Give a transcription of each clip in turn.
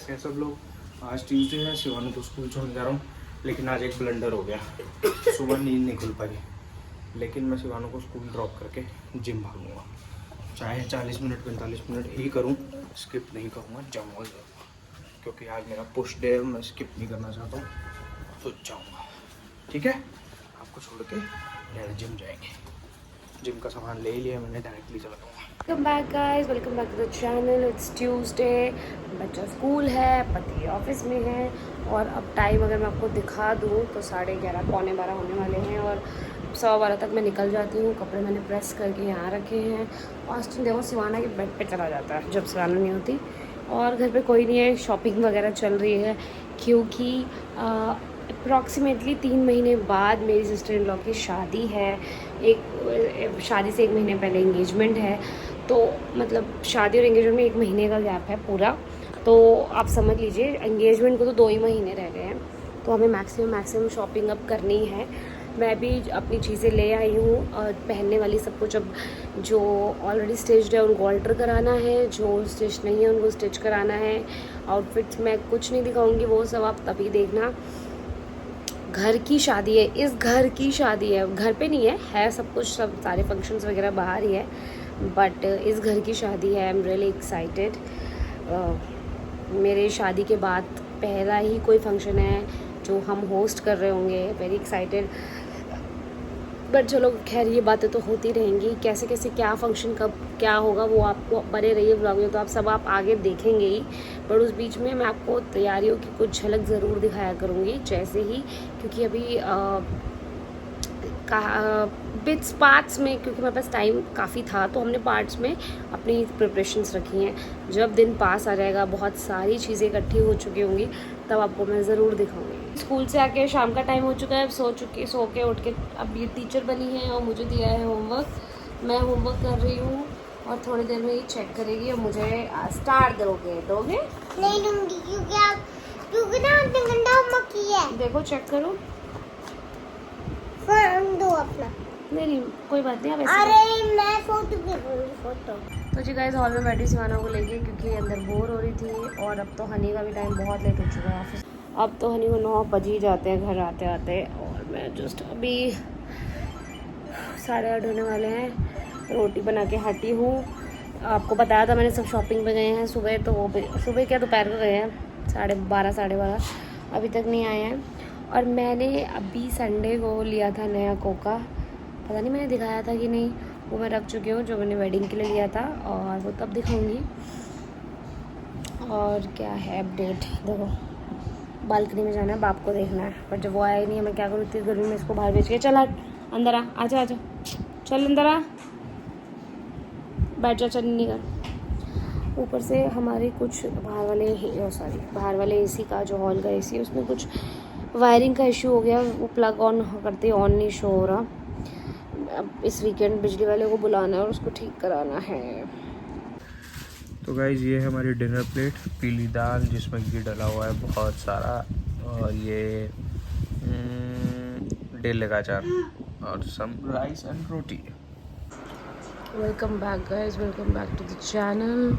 कैसे हैं सब लोग? आज ट्यूसडे है, शिवानी को स्कूल छोड़ने जा रहा हूँ, लेकिन आज एक ब्लंडर हो गया। सुबह नींद नहीं खुल पाई, लेकिन मैं शिवानी को स्कूल ड्रॉप करके जिम भागूंगा। चाहे 40 मिनट 45 मिनट ही करूँ, स्किप नहीं करूँगा, जाऊँगा क्योंकि आज मेरा पुश डे है, मैं स्किप नहीं करना चाहता हूँ, तो जाऊँगा। ठीक है, आपको छोड़ के डायरेक्ट जिम जाएंगे। जिम का सामान ले लिया मैंने, डायरेक्टली चला जाऊँगा। Welcome back guys, welcome back to the channel. It's Tuesday, बच्चा स्कूल है, पति ऑफिस में है और अब टाइम अगर मैं आपको दिखा दूँ तो 11:30 पौने 12 होने वाले हैं और 12:15 तक मैं निकल जाती हूँ। कपड़े मैंने प्रेस करके यहाँ रखे हैं। ऑस्टिन देखो सिवाना के बेड पे चला जाता है जब सिवाना नहीं होती, और घर पे कोई नहीं है। शॉपिंग वगैरह चल रही है क्योंकि अप्रॉक्सीमेटली 3 महीने बाद मेरी सिस्टर इन लॉ की शादी है। एक शादी से 1 महीने पहले इंगेजमेंट है, तो मतलब शादी और एंगेजमेंट में 1 महीने का गैप है पूरा। तो आप समझ लीजिए एंगेजमेंट को तो 2 ही महीने रह गए हैं, तो हमें मैक्सिमम शॉपिंग अब करनी है। मैं भी अपनी चीज़ें ले आई हूँ पहनने वाली सब कुछ। अब जो ऑलरेडी स्टिच्ड है उनको ऑल्टर कराना है, जो स्टिच नहीं है उनको स्टिच कराना है। आउटफिट्स मैं कुछ नहीं दिखाऊंगी, वो सब आप तभी देखना। घर की शादी है, इस घर की शादी है, घर पे नहीं है सब कुछ, सब सारे फंक्शंस वगैरह बाहर ही है, बट इस घर की शादी है। I am really excited. मेरे शादी के बाद पहला ही कोई फंक्शन है जो हम होस्ट कर रहे होंगे। Very excited. बट चलो खैर, ये बातें तो होती रहेंगी। कैसे कैसे क्या फंक्शन कब क्या होगा वो आपको बने रहिए ब्लॉग में, तो आप सब आप आगे देखेंगे ही। पर उस बीच में मैं आपको तैयारियों की कुछ झलक ज़रूर दिखाया करूँगी, जैसे ही, क्योंकि अभी बिट्स पार्ट्स में, क्योंकि मेरे पास टाइम काफ़ी था, तो हमने पार्ट्स में अपनी प्रिपरेशंस रखी हैं। जब दिन पास आ जाएगा, बहुत सारी चीज़ें इकट्ठी हो चुकी होंगी, तब आपको मैं ज़रूर दिखाऊंगी। स्कूल से आके शाम का टाइम हो चुका है, अब सो के उठ के अब ये टीचर बनी है और मुझे दिया है होमवर्क। मैं होमवर्क कर रही हूँ और थोड़ी देर में ये चेक करेगी और मुझे स्टार दोगे नहीं दूंगी क्योंकि ना आपने गंदा होमवर्क किया है। देखो चेक करो। दो अपना। नहीं कोई बात नहीं। अब अरे मैं फोटो तो जी गाइस, हॉल में बैठी सिवाना को लेके, क्योंकि अंदर बोर हो रही थी। और अब तो हनी का भी टाइम बहुत लेट हो चुका है ऑफिस। अब तो हनी को 9 बज ही जाते हैं घर आते आते, और मैं जस्ट अभी 8:30 होने वाले हैं। रोटी बना के हटी हूँ। आपको बताया था मैंने, सब शॉपिंग पे गए हैं सुबह, तो वो भी सुबह क्या दोपहर को गए हैं 12:30 12:30, अभी तक नहीं आए हैं। और मैंने अभी संडे को लिया था नया कोका, पता नहीं मैंने दिखाया था कि नहीं, वो मैं रख चुकी हूँ, जो मैंने वेडिंग के लिए लिया था, और वो तब दिखाऊंगी। और क्या है अपडेट, देखो बालकनी में जाना है, बाप को देखना है, पर जब वो आया ही नहीं है, मैं क्या करूँ इतनी गर्मी में इसको बाहर भेज के। चल अंदर आजा चल अंदर आ, बैठ जा, चल नहीं कर। ऊपर से हमारे कुछ बाहर वाले एसी का, जो हॉल का एसी है, उसमें कुछ वायरिंग का इशू हो गया। वो प्लग ऑन करते ऑन नहीं शो हो रहा। अब इस वीकेंड बिजली वाले को बुलाना है और उसको ठीक कराना है। तो गाइज ये है हमारी डिनर प्लेट, पीली दाल जिसमें घी डला हुआ है बहुत सारा, और ये डेले का अचार और some rice and roti. Welcome back guys, welcome back to the channel.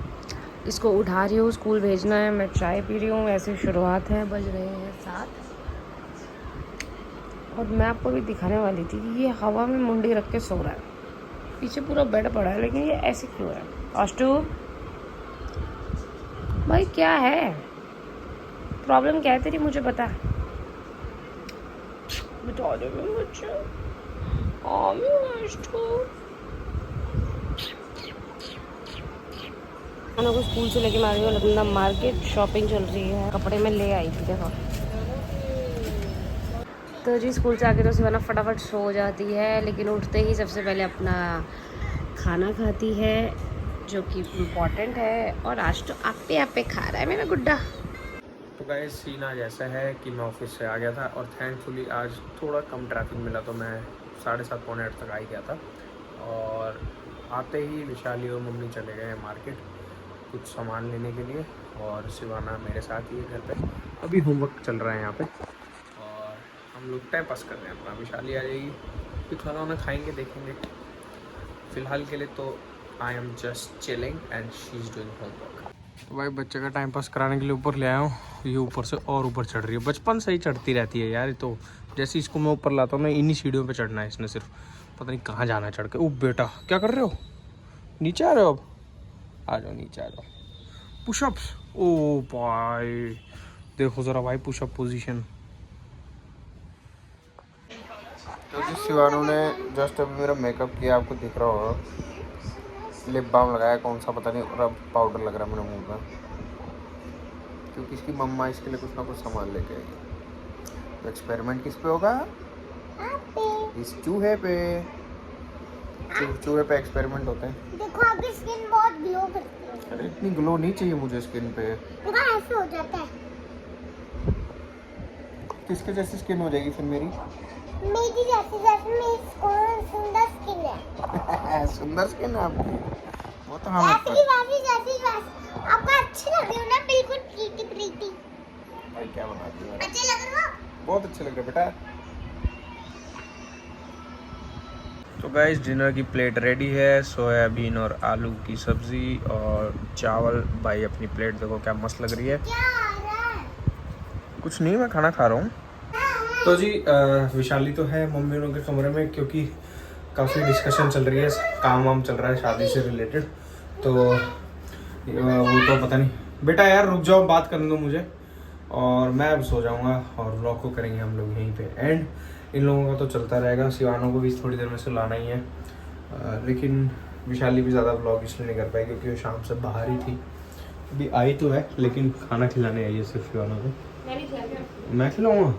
इसको उठा रही हूँ, स्कूल भेजना है, मैं चाय पी रही हूँ। ऐसे शुरुआत है, बज रहे हैं 7। और मैं आपको भी दिखाने वाली थी कि ये हवा में मुंडी रख के सो रहा है, पीछे पूरा बेड पड़ा है, लेकिन ये ऐसे क्यों है? आष्टू भाई क्या है प्रॉब्लम, क्या है तेरी, मुझे बता दे मुझे। खाना को स्कूल से लेके मैं आ रही हूँ लंदन मार्केट, शॉपिंग चल रही है, कपड़े में ले आई थी देखो। तो जी स्कूल से आके तो सिवाना फटाफट सो जाती है, लेकिन उठते ही सबसे पहले अपना खाना खाती है, जो कि इम्पॉर्टेंट है। और आज तो आपे खा रहा है मेरा गुड्डा। तो गाइस सीन आज ऐसा है कि मैं ऑफिस से आ गया था और थैंकफुली आज थोड़ा कम ट्रैफिक मिला, तो मैं 7:30 पौने 8 तक आ ही गया था। और आते ही विशाली और मम्मी चले गए मार्केट कुछ सामान लेने के लिए, और शिवाना मेरे साथ ही है घर पे। अभी होमवर्क चल रहा है यहाँ पे, और हम लोग टाइम पास कर रहे हैं अपना। विशाली आ जाएगी, फिर खाना वाना खाएंगे, देखेंगे। फ़िलहाल के लिए तो I am just chilling and she is doing homework. तो भाई बच्चे का टाइम पास कराने के लिए ऊपर ले आया हूँ। ये ऊपर से और ऊपर चढ़ रही है, बचपन से ही चढ़ती रहती है यार। ये तो जैसे इसको मैं ऊपर लाता हूँ ना, इन्हीं सीढ़ियों पे चढ़ना है इसने सिर्फ, पता नहीं कहाँ जाना है चढ़ के। ओ बेटा क्या कर रहे हो, नीचे आ रहे हो? अब आ जाओ नीचे आ जाओ। पुशअप्स, ओ भाई देखो ज़रा भाई पुशअप पोजीशन। तो जिस शिवानू ने जस्ट अभी मेरा मेकअप किया, आपको दिख रहा होगा, लिप बाम लगाया कौन सा पता नहीं, और अब पाउडर लग रहा है मेरे मुंह पर, क्योंकि इसकी मम्मा इसके लिए कुछ ना कुछ सामान लेके आई। तो एक्सपेरिमेंट किस पे होगा? इस चूहे पे। चूहे पे एक्सपेरिमेंट होते हैं। देखो आपकी स्किन बहुत ग्लो करती है। अरे इतनी ग्लो नहीं चाहिए मुझे स्किन पे। देखो ऐसे हो जाता है। किसके जैसी स्किन हो जाएगी फिर मेरी? मेरी जैसी, जैसे मेरी सुंदर स्किन है। सुंदर स्किन है आपकी, वो तो हम वैसी आपको अच्छी लग रही हो ना, बिल्कुल प्रीटी प्रीटी। भाई क्या बनाती है, अच्छे लग रहे हो। बहुत अच्छे लग रहे बेटा। तो गाइस डिनर की प्लेट रेडी है, सोयाबीन और आलू की सब्जी और चावल। भाई अपनी प्लेट देखो क्या मस्त लग रही है। क्या आ रहा है? कुछ नहीं, मैं खाना खा रहा हूँ। तो जी विशाली तो है मम्मी लोगों के कमरे में, क्योंकि काफ़ी डिस्कशन चल रही है, काम वाम चल रहा है शादी से रिलेटेड। तो वो तो पता नहीं। बेटा यार रुक जाओ, बात करने दो मुझे, और मैं अब सो जाऊंगा और व्लॉग को करेंगे हम लोग यहीं पे एंड। इन लोगों का तो चलता रहेगा, शिवानों को भी थोड़ी देर में से लाना ही है। लेकिन विशाली भी ज़्यादा व्लॉग इसलिए नहीं कर पाई क्योंकि वो शाम से बाहर ही थी। अभी आई तो है लेकिन खाना खिलाने आई है सिर्फ शिवानों को। मैं खिलाऊँगा।